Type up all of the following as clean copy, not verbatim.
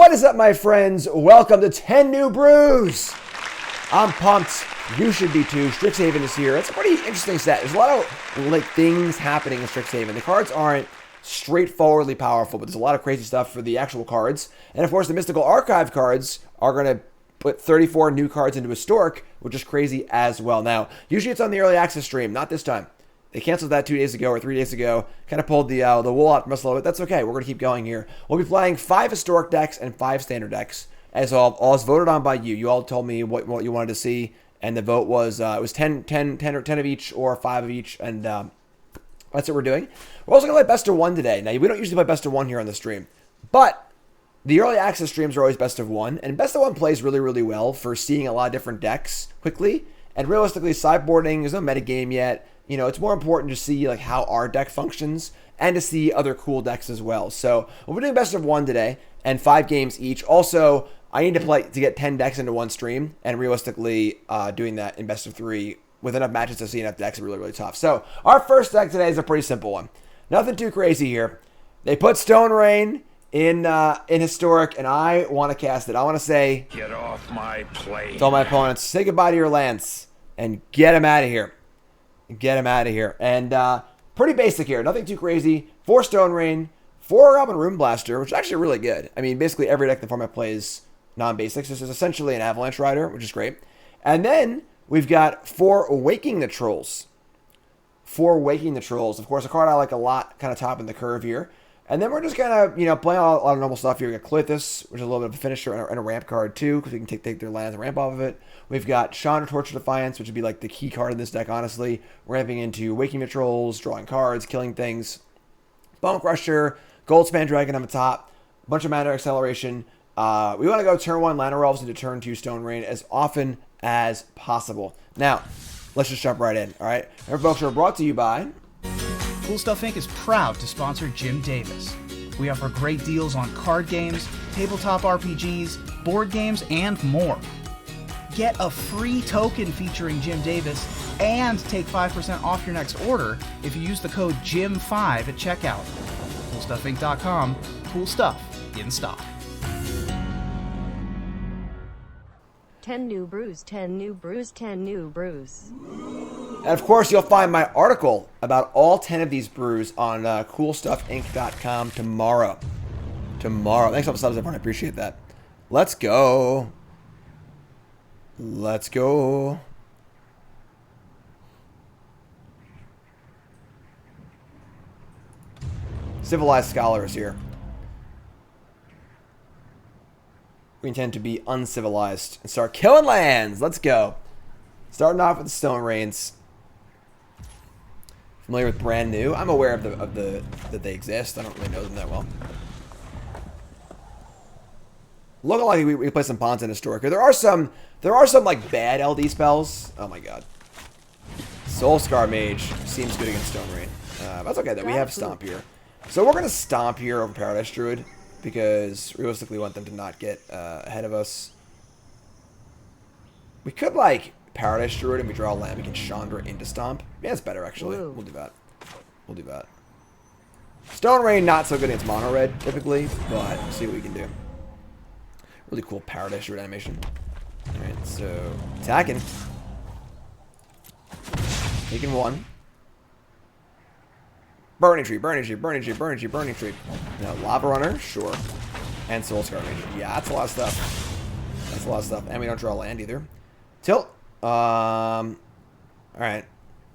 What is up, my friends? Welcome to 10 New Brews. I'm pumped. You should be too. Strixhaven is here. It's a pretty interesting set. There's a lot of things happening in Strixhaven. The cards aren't straightforwardly powerful, but there's a lot of crazy stuff for the actual cards. And of course, the Mystical Archive cards are going to put 34 new cards into Historic, which is crazy as well. Now, usually it's on the early access stream. Not this time. They canceled that 2 days ago or 3 days ago. Kind of pulled the wool out from us a little bit. That's okay. We're going to keep going here. We'll be playing 5 Historic decks and 5 Standard decks. As all is voted on by you. You all told me what you wanted to see. And the vote was, it was 10 of each or 5 of each. And that's what we're doing. We're also going to play best of 1 today. Now, we don't usually play best of 1 here on the stream. But the early access streams are always best of 1. And best of 1 plays really, really well for seeing a lot of different decks quickly. And realistically, sideboarding, there's no metagame yet. You know, it's more important to see like how our deck functions and to see other cool decks as well. So we're doing best of 1 today and 5 games each. Also, I need to get 10 decks into one stream, and realistically, doing that in best of 3 with enough matches to see enough decks is really, really tough. So our first deck today is a pretty simple one. Nothing too crazy here. They put Stone Rain in Historic, and I want to cast it. I want to say, get off my plane. To all my opponents, say goodbye to your lands and get them out of here. Get him out of here. And pretty basic here. Nothing too crazy. 4 Stone Rain, 4 Goblin Rune Blaster, which is actually really good. I mean, basically every deck in the format plays non-basics. This is essentially an Avalanche Rider, which is great. And then we've got 4 Waking the Trolls. 4 Waking the Trolls. Of course, a card I like a lot, kind of topping the curve here. And then we're just kind of, playing a lot of normal stuff here. We got Clethis, which is a little bit of a finisher and a ramp card too, because we can take their lands and ramp off of it. We've got Chandra Torture Defiance, which would be like the key card in this deck, honestly. Ramping into Waking the Trolls, drawing cards, killing things. Bone Crusher, Goldspan Dragon on the top, a bunch of mana acceleration. We want to go turn 1 Llanowar Elves into turn 2 Stone Rain as often as possible. Now, let's just jump right in, all right? Our folks are brought to you by Cool Stuff Inc. is proud to sponsor Jim Davis. We offer great deals on card games, tabletop RPGs, board games, and more. Get a free token featuring Jim Davis and take 5% off your next order if you use the code JIM5 at checkout. CoolStuffInc.com. Cool stuff in stock. 10 new brews, 10 new brews, 10 new brews. And of course, you'll find my article about all 10 of these brews on CoolStuffInc.com tomorrow. Thanks for the subs, everyone. I appreciate that. Let's go. Let's go. Civilized Scholar is here. We intend to be uncivilized and start killing lands. Let's go. Starting off with the Stone Rains. Familiar with Brand New? I'm aware of the that they exist. I don't really know them that well. Looking like we play some Ponza in Historic. There are some like bad LD spells. Oh my god. Soul Scar Mage seems good against Stone Rain. That's okay though. We have Stomp here. So we're gonna Stomp here over Paradise Druid because realistically we want them to not get ahead of us. We could like Paradise Druid and we draw a land. We can Chandra into Stomp. Yeah, it's better actually. Ooh. We'll do that. We'll do that. Stone Rain not so good against Mono Red typically, but we'll see what we can do. Really cool Paradise Druid animation. Alright, so attacking. Taking 1. Burning Tree, Burning Tree, Burning Tree, Burning Tree, Burning Tree. No, Lava Runner, sure. And Soul Scar Mage. Yeah, that's a lot of stuff. That's a lot of stuff. And we don't draw land either. Tilt. Alright.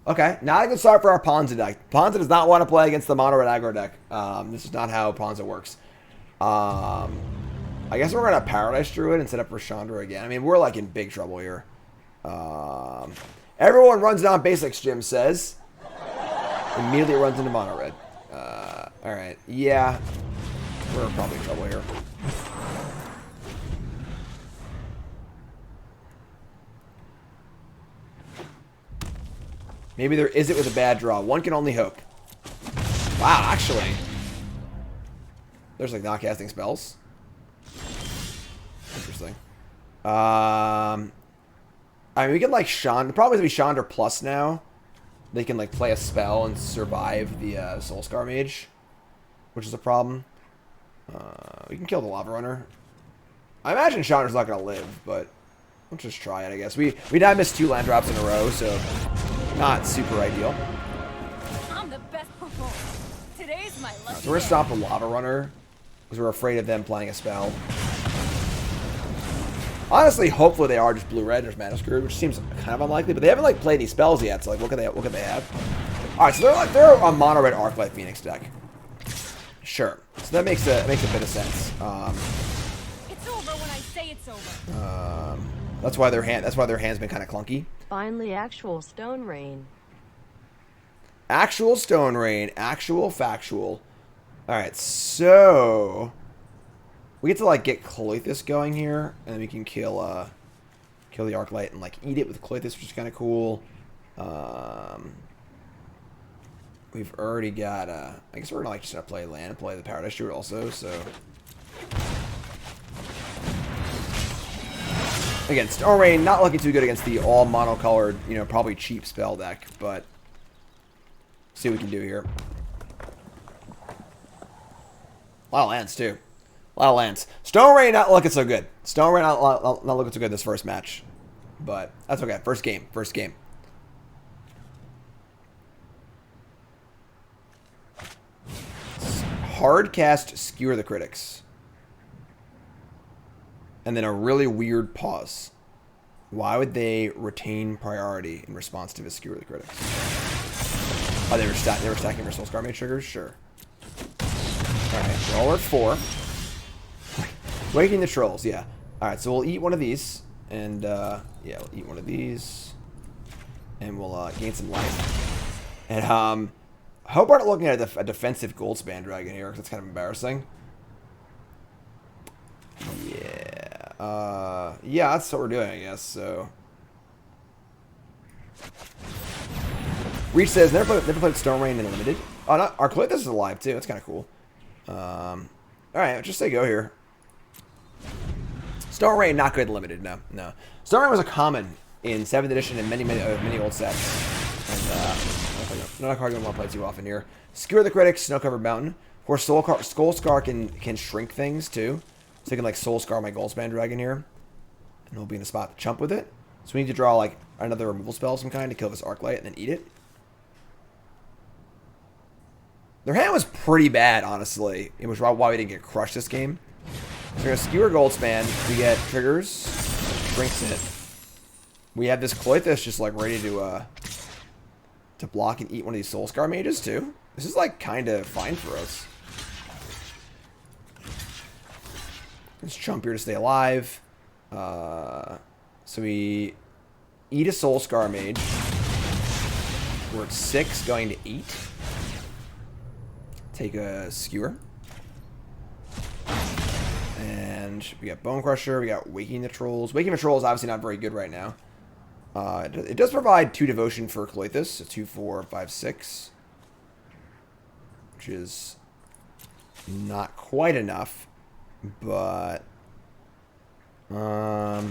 Okay, not a good start for our Ponza deck. Ponza does not want to play against the Mono Red aggro deck. This is not how Ponza works. I guess we're going to Paradise Druid and set up for Chandra again. I mean, we're like in big trouble here. Everyone runs down basics, Jim says. Immediately runs into Mono Red. Alright, yeah. We're probably in trouble here. Maybe there is it with a bad draw. One can only hope. Wow, actually. There's like not casting spells. Interesting. I mean, we can like Chandra. Probably going to be Chandra plus now. They can like play a spell and survive the Soul Scar Mage, which is a problem. We can kill the Lava Runner. I imagine Chandra's not gonna live, but let's just try it, I guess. We now missed 2 land drops in a row, so not super ideal. I'm the best. Today's my lucky So we're gonna day. stop the Lava Runner because we're afraid of them playing a spell. Honestly, hopefully they are just blue-red. There's Mana Screwed, which seems kind of unlikely, but they haven't like played any spells yet. So like, what can they have? All right, so they're a mono red Arclight Phoenix deck. Sure, so that makes a bit of sense. It's over when I say it's over. That's why their hand's been kind of clunky. Finally, actual Stone Rain. Actual Stone Rain, actual factual. All right, so we get to like get Cloythus going here, and then we can kill the Arclight and like eat it with Cloythus, which is kind of cool. We've already got I guess we're gonna just gonna play land and play the Paradise Druid also. So again, Stone Rain not looking too good against the all monocolored, probably cheap spell deck, but see what we can do here. A lot of lands, too. A lot of lands. Stone Rain not looking so good. Stone Rain not looking so good this first match. But that's okay. First game. First game. Hard cast Skewer the Critics. And then a really weird pause. Why would they retain priority in response to the Skewer the Critics? Oh, they were stacking their Soul Scar Mage triggers? Sure. Alright, we're all at 4. Waking the Trolls, yeah. Alright, so we'll eat one of these. And, yeah, we'll eat one of these. And we'll gain some life. And, I hope we're not looking at a defensive Goldspan Dragon here, because it's kind of embarrassing. Yeah. Yeah, that's what we're doing, I guess, so. Reach says, never played Stone Rain in Limited. Oh, no, Arclight, this is alive, too. That's kind of cool. Alright, let's just say go here. Stone Rain, not good in Limited, no. Stone Rain was a common in 7th edition and many old sets. And, not a card you want to play too often here. Skewer the Critics, Snow Covered Mountain. Of course, Skull Scar can shrink things, too. So I can, like, Soul Scar my Goldspan Dragon here. And we'll be in a spot to chump with it. So we need to draw, like, another removal spell of some kind to kill this Arclight and then eat it. Their hand was pretty bad, honestly, which is why we didn't get crushed this game. So we're going to Skewer Goldspan. We get triggers. Shrinks it. We have this Cloythus just, like, ready to block and eat one of these Soul Scar Mages, too. This is, like, kind of fine for us. Let's chump here to stay alive. So we eat a Soul Scar Mage. We're at 6, going to 8. Take a Skewer. And we got Bone Crusher. We got Waking the Trolls. Waking the Trolls is obviously not very good right now. It does provide 2 Devotion for Cloythus. So 2, 4, 5, 6. Which is not quite enough. But 2. I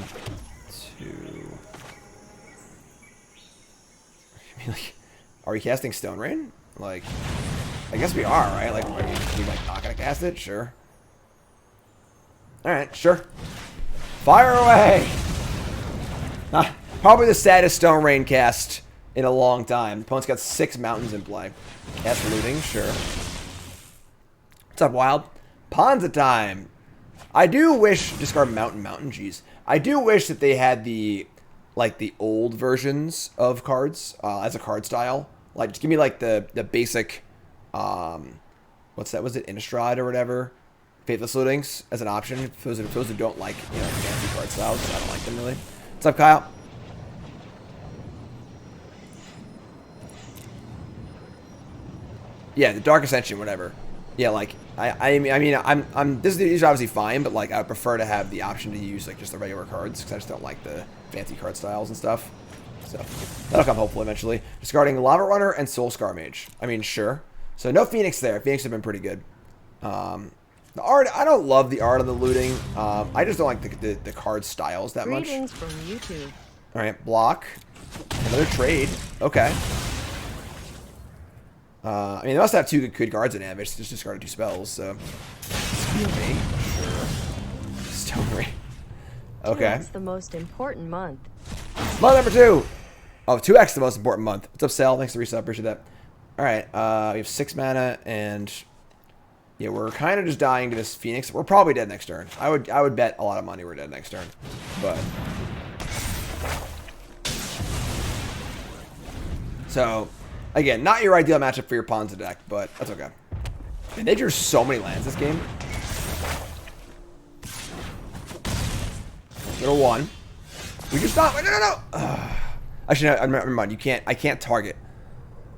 mean, like, are we casting Stone Rain? Like, I guess we are, right? Like, are we like not gonna cast it? Sure. All right, sure. Fire away. Probably the saddest Stone Rain cast in a long time. Opponent's got 6 mountains in play. Cast Looting, sure. What's up, Wild? Ponza time. I do wish, discard Mountain, jeez. I do wish that they had the old versions of cards as a card style. Like, just give me like the basic, what's that? Was it Innistrad or whatever? Faithless Lootings as an option for those who don't like fancy card styles. I don't like them really. What's up, Kyle? Yeah, the Dark Ascension, whatever. Yeah, like I mean, these are obviously fine, but like I would prefer to have the option to use like just the regular cards because I just don't like the fancy card styles and stuff. So that'll come hopefully eventually. Discarding Lava Runner and Soul Scar Mage. I mean, sure. So no Phoenix there. Phoenix have been pretty good. The art, I don't love the art of the looting. I just don't like the card styles that much. Greetings from YouTube. All right, block. Another trade. Okay. I mean, they must have 2 good cards in hand. They just discarded 2 spells, so. Excuse me. Sure. Stone Rain. Okay. 2x the most important month. Month number 2. Oh, 2x the most important month. What's up, Sal? Thanks for the resub. Appreciate that. All right. We have 6 mana, and yeah, we're kind of just dying to this Phoenix. We're probably dead next turn. I would bet a lot of money we're dead next turn. But so again, not your ideal matchup for your Ponza deck, but that's okay. And they drew so many lands this game. Little 1. We just not. No. Actually, no, never mind. You can't. I can't target.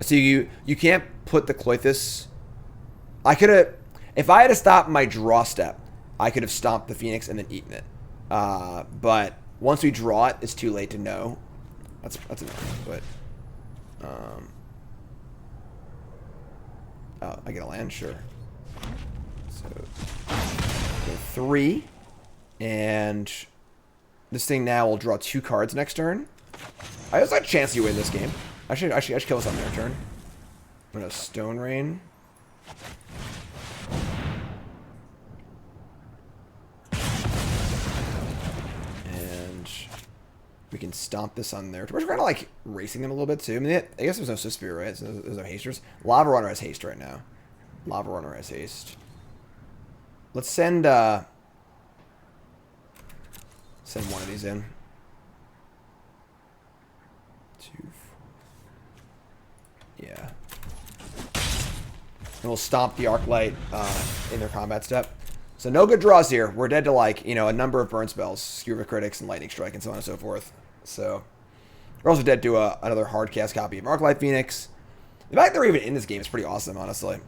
So you can't put the Cloythus. I could have, if I had to stop my draw step, I could have stomped the Phoenix and then eaten it. But once we draw it, it's too late to know. That's enough. But oh, I get a land, sure. So 3, and this thing now will draw 2 cards next turn. I also have a chance you win this game. I should kill this on their turn. I'm gonna Stone Rain. And we can stomp this on their turn. We're kind of like racing them a little bit too. I mean, I guess there's no Suspiria, right? So there's no hasters. Lava Runner has haste right now. Lava Runner has haste. Let's send one of these in. 2. Yeah. And we'll stomp the Arclight in their combat step. So no good draws here. We're dead to, like, you know, a number of burn spells, Skewer of Critics and Lightning Strike and so on and so forth. So we're also dead to another hard cast copy of Arclight Phoenix. The fact they're even in this game is pretty awesome, honestly.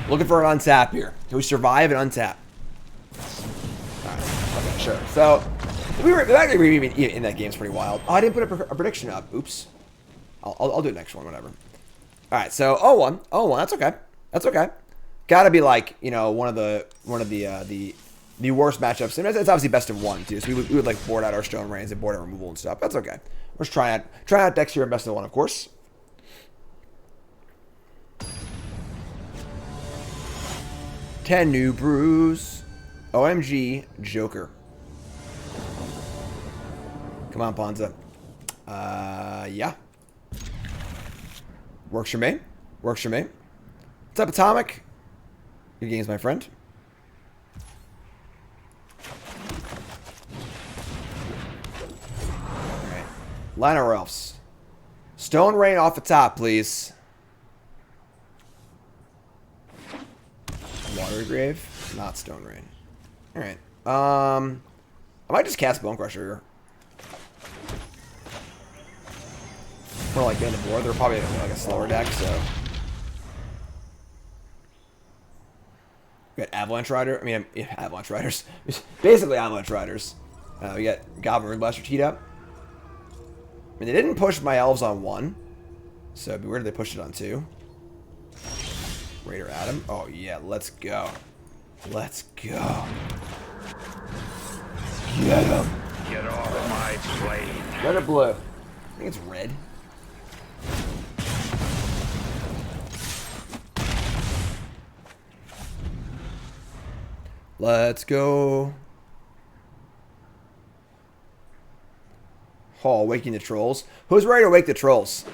Looking for an untap here. Can we survive an untap? Alright, okay, sure. So the fact that we were even in that game is pretty wild. Oh, I didn't put a prediction up. Oops. I'll do it next one, whatever. Alright, so 0-1. 0-1, that's okay. That's okay. Gotta be like, you know, one of the worst matchups. And it's obviously best of 1 too. So we would like board out our Stone Rains and board out removal and stuff. That's okay. We're just trying out decks here in best of 1, of course. Ten new brews. OMG Joker. Come on, Ponza. Yeah. Works for me. Works for me. What's up, Atomic? Good games, my friend. Alright. Line our elves. Stone Rain off the top, please. Water Grave, not Stone Rain. Alright. I might just cast Bone Crusher here. More like getting the board. They're probably like a slower deck, so. We got Avalanche Rider. I mean, yeah, Avalanche Riders. Basically Avalanche Riders. We got Goblin Ring Blaster teed up. I mean, they didn't push my elves on 1. So it'd be weird if they pushed it on 2. Raider Adam. Oh, yeah. Let's go. Let's go. Get him. Get off my plate. Red or blue? I think it's red. Let's go. Oh, waking the trolls. Who's ready to wake the trolls?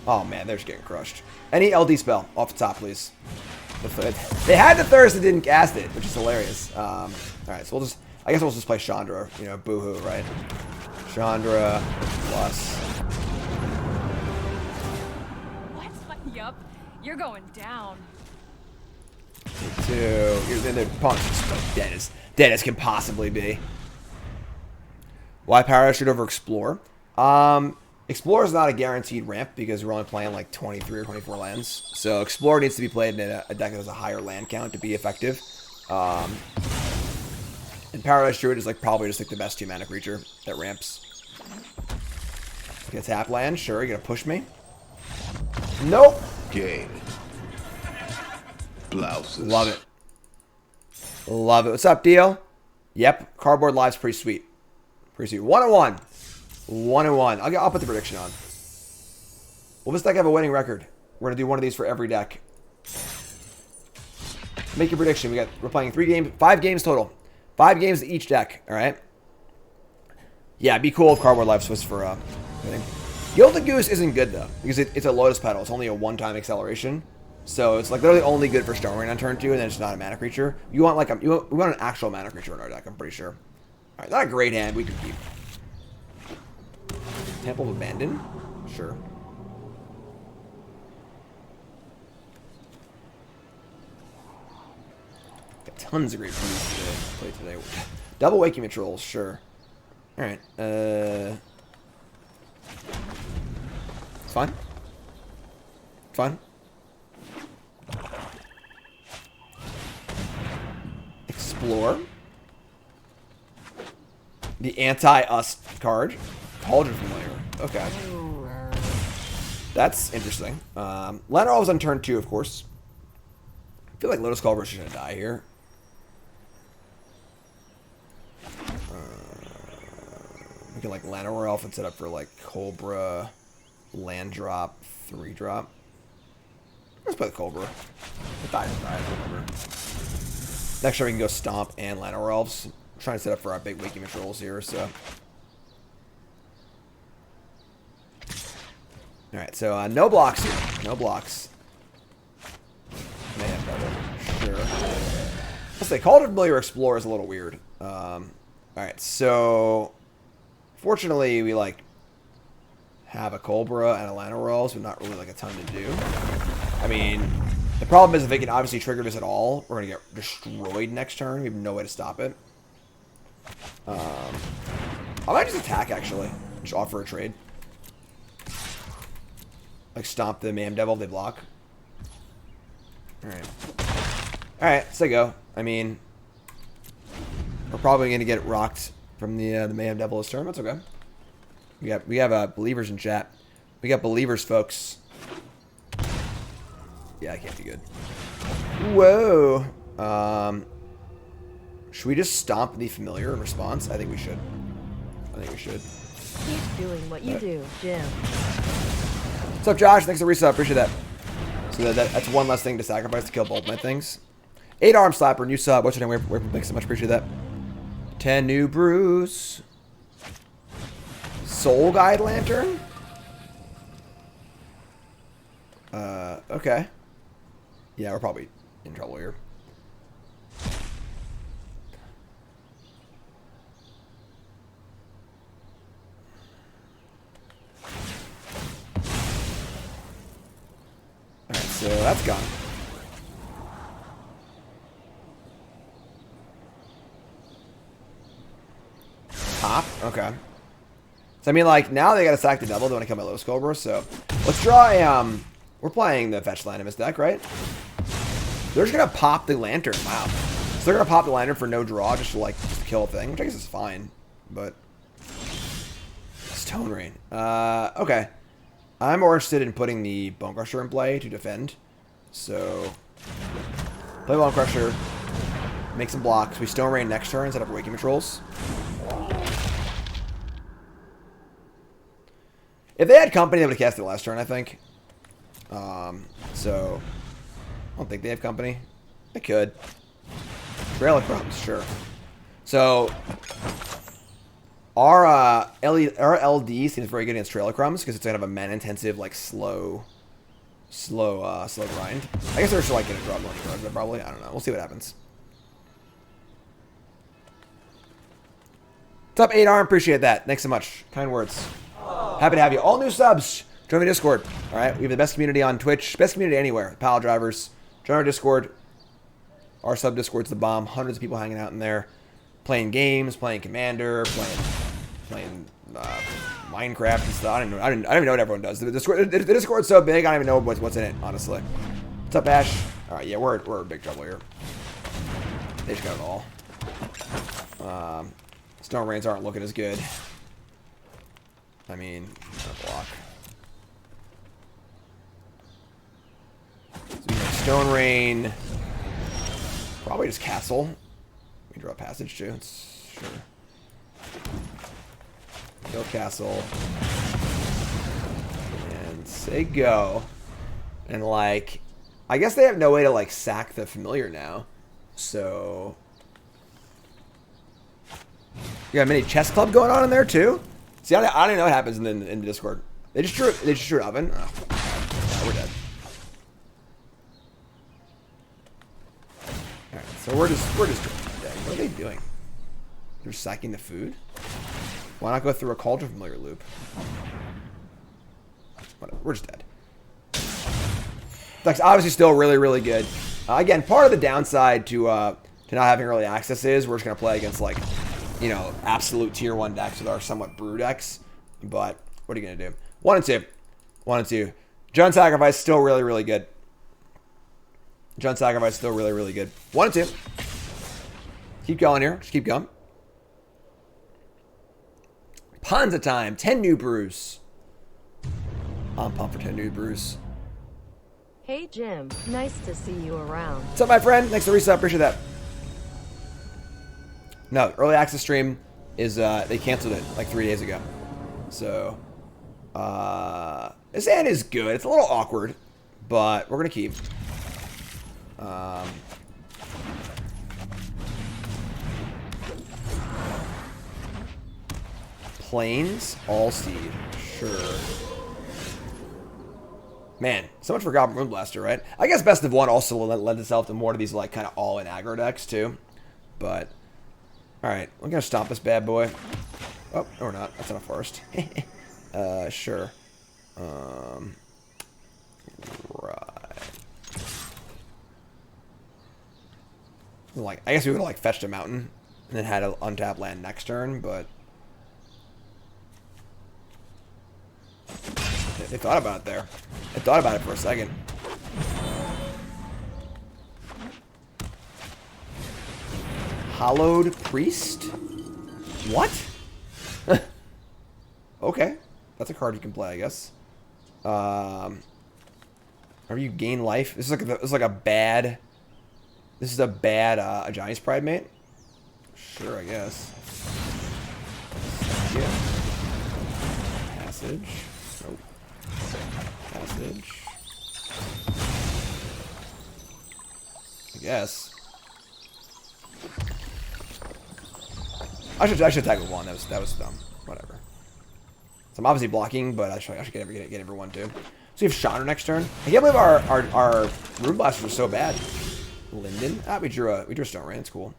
Oh, man. They're just getting crushed. Any LD spell off the top, please. They had the thirst and didn't cast it, which is hilarious. All right, so I guess we'll just play Chandra. You know, boohoo, right? Chandra plus. What? Yup. You're going down. 2. Their opponent's just dead as can possibly be. Why Parachute over Explore? Explorer is not a guaranteed ramp because we're only playing like 23 or 24 lands. So Explorer needs to be played in a deck that has a higher land count to be effective. And Paralyzed Druid is like probably just like the best 2-mana creature that ramps. Get tap land, sure. You gonna push me? Nope. Game. Blouses. Love it. Love it. What's up, deal? Yep. Cardboard Live's pretty sweet. Pretty sweet. 1-1. 1-1. I'll put the prediction on. Will this deck have a winning record? We're going to do one of these for every deck. Make your prediction. We're playing 5 games total. 5 games each deck. All right. Yeah, it'd be cool if Cardboard Life was for everything. Gilded Goose isn't good though because it's a Lotus Petal. It's only a 1-time acceleration, so it's like literally only good for Stone Rain on turn 2, and then it's not a mana creature. You want like we want an actual mana creature in our deck. I'm pretty sure. All right, not a great hand. We can keep. Temple of Abandon, sure. Got tons of great pieces to play today. Double Waking Patrols, sure. All right. It's fine. Fine. Explore. The anti-us card. Cauldron Familiar. Okay. That's interesting. Lantern Elves on turn 2, of course. I feel like Lotus Culver's just gonna die here. We can like Lantern Elf and set up for like Cobra, land drop, 3-drop. Let's play the Cobra. It dies, whatever. Next turn we can go Stomp and Lantern Elves. I'm trying to set up for our big Waking Patrols here, so. Alright, so no blocks here. No blocks. Man, brother. Sure. Let's say Call to Familiar Explorer is a little weird. Alright, so fortunately we like have a Cobra and a Lantern Elves, but not really like a ton to do. I mean, the problem is if they can obviously trigger this at all, we're gonna get destroyed next turn. We have no way to stop it. I might just attack actually. Just offer a trade. Like stomp the Mayhem Devil if they block. Alright. Alright, so go. I mean, we're probably gonna get rocked from the Mayhem Devil this turn. That's okay. We have believers in chat. We got believers, folks. Yeah, I can't be good. Whoa. Should we just stomp the familiar in response? I think we should. I think we should. Keep doing what you do, Jim. What's up, Josh? Thanks for the resub. Appreciate that. So that's one less thing to sacrifice to kill both my things. 8-arm slapper, new sub. What's your name? Thanks so much. Appreciate that. 10 new brews. Soul Guide Lantern? Okay. Yeah, we're probably in trouble here. Alright, so that's gone. Pop? Okay. So, I mean, like, now they gotta sack the devil. They want to kill my Lotus Cobra, so let's draw a, we're playing the Fetch Land in this deck, right? They're just gonna pop the Lantern. Wow. So they're gonna pop the Lantern for no draw, just to, like, just kill a thing, which I guess is fine, but Stone Rain. Okay. I'm more interested in putting the Bone Crusher in play to defend. So, play Bone Crusher, make some blocks. We Stone Rain next turn instead of Waking Patrols. If they had company, they would have cast it last turn, I think. So, I don't think they have company. They could. Trail of Crumbs, sure. So, our LD seems very good against Trail of Crumbs because it's kind of a mana-intensive, like, slow grind. I guess they're just, like, going to draw more cards, probably. I don't know. We'll see what happens. What's up, 8-arm? Appreciate that. Thanks so much. Kind words. Happy to have you. All new subs. Join the Discord. All right. We have the best community on Twitch. Best community anywhere. Pile drivers. Join our Discord. Our sub Discord's the bomb. Hundreds of people hanging out in there. Playing games. Playing Commander. Playing Minecraft and stuff. I don't even know what everyone does. The Discord's so big, I don't even know what's in it, honestly. What's up, Ash? All right. Yeah, we're in big trouble here. They just got it all. Stone Rains aren't looking as good. I mean, block. So we have Stone Rain. Probably just Castle. We can draw a passage too. It's sure. Kill Castle. And say go. And like, I guess they have no way to, like, sack the familiar now. So... You got a mini chess club going on in there, too? See, I don't even know what happens in the Discord. They just drew an oven. Oh. Yeah, we're dead. Alright, so we're just dead. What are they doing? They're sacking the food? Why not go through a cauldron familiar loop? Whatever, we're just dead. That's obviously still really, really good. Again, part of the downside to not having early access is we're just gonna play against, like, you know, absolute tier 1 decks with our somewhat brew decks. But what are you gonna do? 1 and 2. 1 and 2. Jund Sacrifice still really, really good. Jund Sacrifice still really, really good. 1 and 2. Keep going here. Just keep going. Ponza time. 10 new brews. I'm pumped for 10 new brews. Hey Jim, nice to see you around. What's up, my friend? Thanks for the resub. Appreciate that. No, early access stream is, they canceled it like 3 days ago. So, this ad is good. It's a little awkward, but we're going to keep. Plains, all seed. Sure. Man, so much for Goblin Moon Blaster, right? I guess Best of One also lends itself to more of these, like, kind of all-in aggro decks, too. But, alright, we're gonna stop this bad boy. Oh, no, we're not. That's not a forest. Sure. Right. Like, I guess we would have, like, fetched a mountain and then had an untapped land next turn, but... They thought about it there. They thought about it for a second. Hallowed Priest? What? Okay. That's a card you can play, I guess. Whenever you gain life. This is like a bad... This is a bad a Giant's Pride mate? Sure, I guess. Yeah. Passage. Nope. Passage. I guess. I should attack with 1. That was dumb. Whatever. So I'm obviously blocking, but I should get everyone too. So we have Chandra next turn. I can't believe our Rune Blasters are so bad. Linden. Ah, we drew a Stone Rain. It's cool.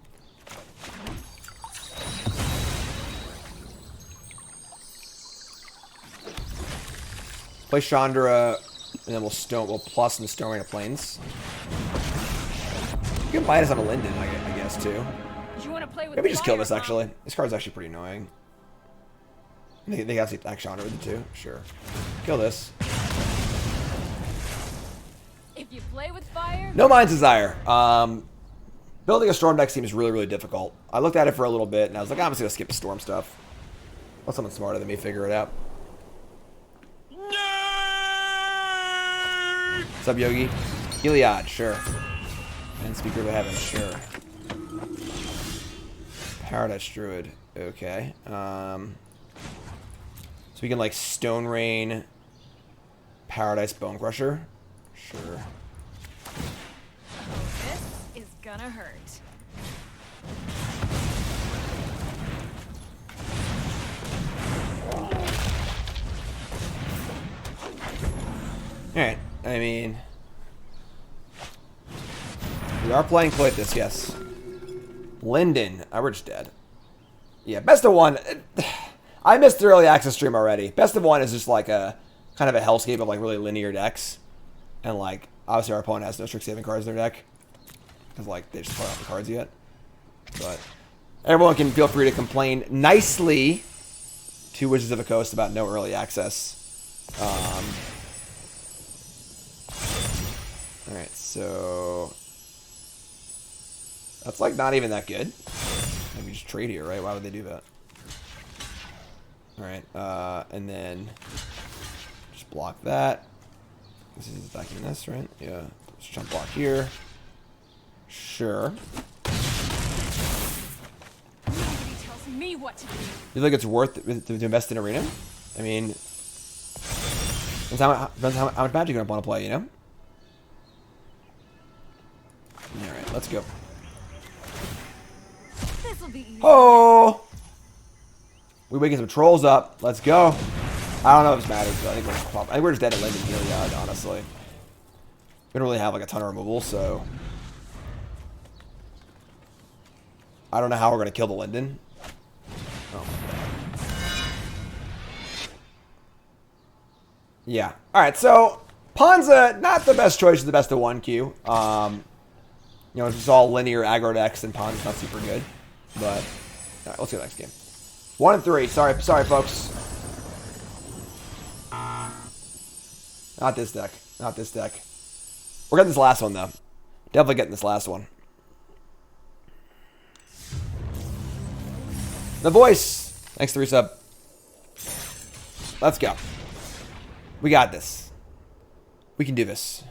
Play Chandra, and then we'll plus in the Stone Rain of Plains. You can bite us on a Linden, I guess, too. You want to play with Maybe just kill this, fire, actually. This card's actually pretty annoying. They actually attack Chandra with it, too. Sure. Kill this. If you play with fire... No Mind's Desire. Building a Storm deck seems really, really difficult. I looked at it for a little bit, and I was like, I'm just going to skip the Storm stuff. Let someone smarter than me figure it out. What's up, Yogi? Heliod, sure. And Speaker of Heaven, sure. Paradise Druid, okay. So we can, like, Stone Rain, Paradise Bone Crusher, sure. This is gonna hurt. Alright, I mean... We are playing Cloythus, yes. Linden. We're just dead. Yeah, Best of One. I missed the early access stream already. Best of One is just like a kind of a hellscape of like really linear decks. And like, obviously our opponent has no Strixhaven cards in their deck. Because like, they just put out the cards yet. But everyone can feel free to complain nicely to Wizards of the Coast about no early access. Alright, so... That's like not even that good. Maybe just trade here, right? Why would they do that? Alright, and then just block that. This is attacking this, right? Yeah. Just jump block here. Sure. Nobody tells me what to do. You think it's worth to invest in Arena? I mean, depends how much Magic you're going to want to play, you know? Let's go. This'll be easy. Oh! We waking some trolls up. Let's go. I don't know if this matters, but I think we're just dead at Linden here, yeah, honestly. We don't really have like a ton of removal, so I don't know how we're gonna kill the Linden. Oh my god. Yeah. Alright, so Ponza, not the best choice, the best of 1Q. You know, it's just all linear aggro decks, and Ponza's not super good. But alright, let's go next game. 1 and 3. Sorry, folks. Not this deck. Not this deck. We're getting this last one, though. Definitely getting this last one. The voice. Thanks, 3 sub. Let's go. We got this. We can do this.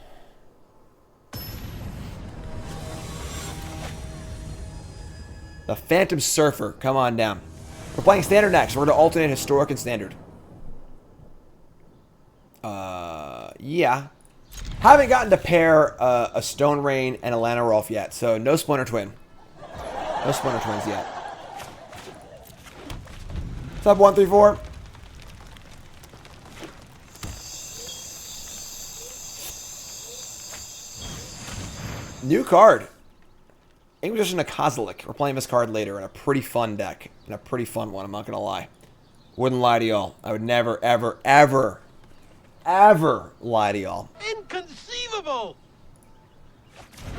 The Phantom Surfer. Come on down. We're playing Standard next. We're going to alternate Historic and Standard. Yeah. Haven't gotten to pair a Stone Rain and a Lana Rolf yet, so no Splinter Twin. No Splinter Twins yet. What's up, 134? New card. Inquisition of Kozilek. We're playing this card later in a pretty fun deck. In a pretty fun one, I'm not going to lie. Wouldn't lie to y'all. I would never, ever, ever, ever lie to y'all. Inconceivable!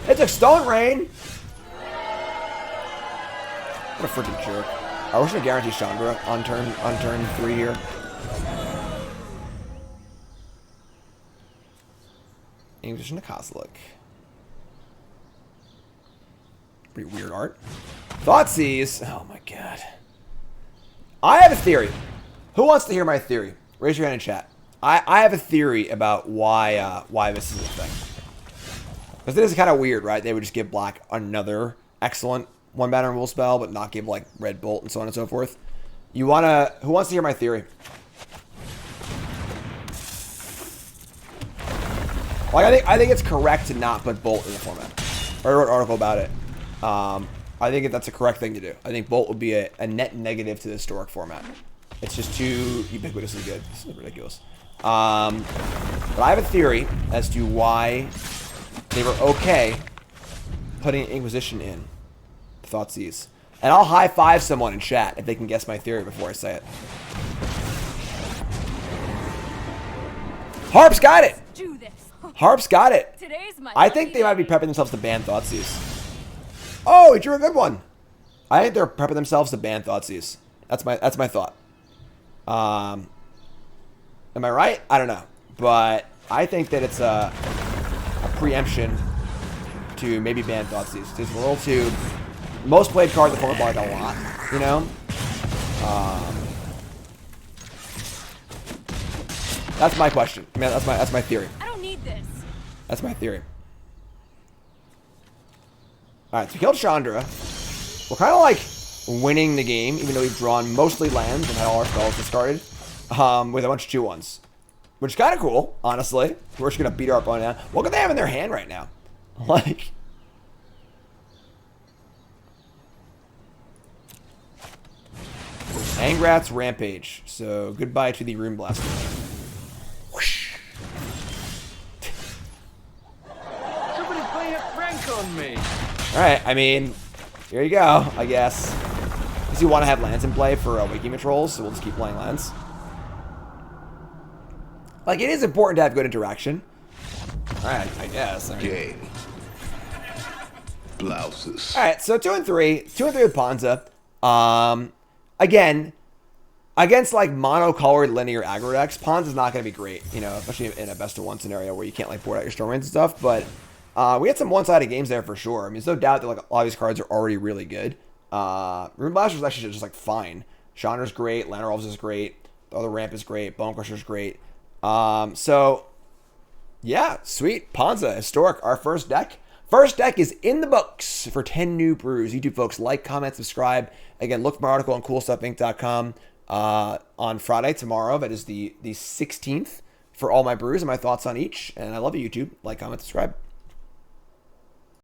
It's a Stone Rain! What a freaking jerk. I wish I guarantee Chandra on turn 3 here. Inquisition of Kozilek. Pretty weird art. Thoughtseize. Oh my god. I have a theory. Who wants to hear my theory? Raise your hand in chat. I have a theory about why this is a thing. Because it is kind of weird, right? They would just give black another excellent one banner rule spell, but not give like red bolt and so on and so forth. Who wants to hear my theory? Like I think it's correct to not put bolt in the format. I wrote an article about it. I think that's a correct thing to do. I think bolt would be a net negative to the historic format. It's just too ubiquitously good. This is ridiculous. But I have a theory as to why they were okay putting Inquisition in Thoughtseize. And I'll high five someone in chat if they can guess my theory before I say it. Harp's got it! Do this. Harp's got it. Today's my I think they might be prepping themselves to ban Thoughtseize. Oh, he drew a good one. I think they're prepping themselves to ban Thoughtseize. That's my thought. Am I right? I don't know. But I think that it's a preemption to maybe ban Thoughtseize. It's a little too most played card in the format like a lot, you know? That's my question. I mean, that's my theory. I don't need this. That's my theory. Alright, so we killed Chandra. We're kind of like winning the game, even though we've drawn mostly lands and had all our spells discarded, with a bunch of 2-1s. Which is kind of cool, honestly. We're just going to beat our opponent down. What could they have in their hand right now? Like... Angrat's Rampage. So, goodbye to the Rune Blaster. Whoosh. Somebody play a prank on me! Alright, I mean, here you go, I guess. Because you want to have lands in play for Waking Patrols, so we'll just keep playing lands. Like, it is important to have good interaction. Alright, I guess. Game. Blouses. Alright, so 2 and 3. 2 and 3 with Ponza. Again, against like monocolored linear aggro decks, Ponza's not going to be great, you know, especially in a best of 1 scenario where you can't like board out your Storm Rains and stuff, but we had some one-sided games there for sure. I mean, there's no doubt that like a lot of these cards are already really good. Rune Blaster's actually just like fine. Chandra's great, Lana Rolf's is great, the other ramp is great, Bone Crusher's great. So yeah, sweet. Ponza, historic, our first deck. First deck is in the books for 10 new brews. YouTube folks, like, comment, subscribe. Again, look for my article on CoolStuffInc.com on Friday, tomorrow. That is the 16th for all my brews and my thoughts on each. And I love you, YouTube. Like, comment, subscribe.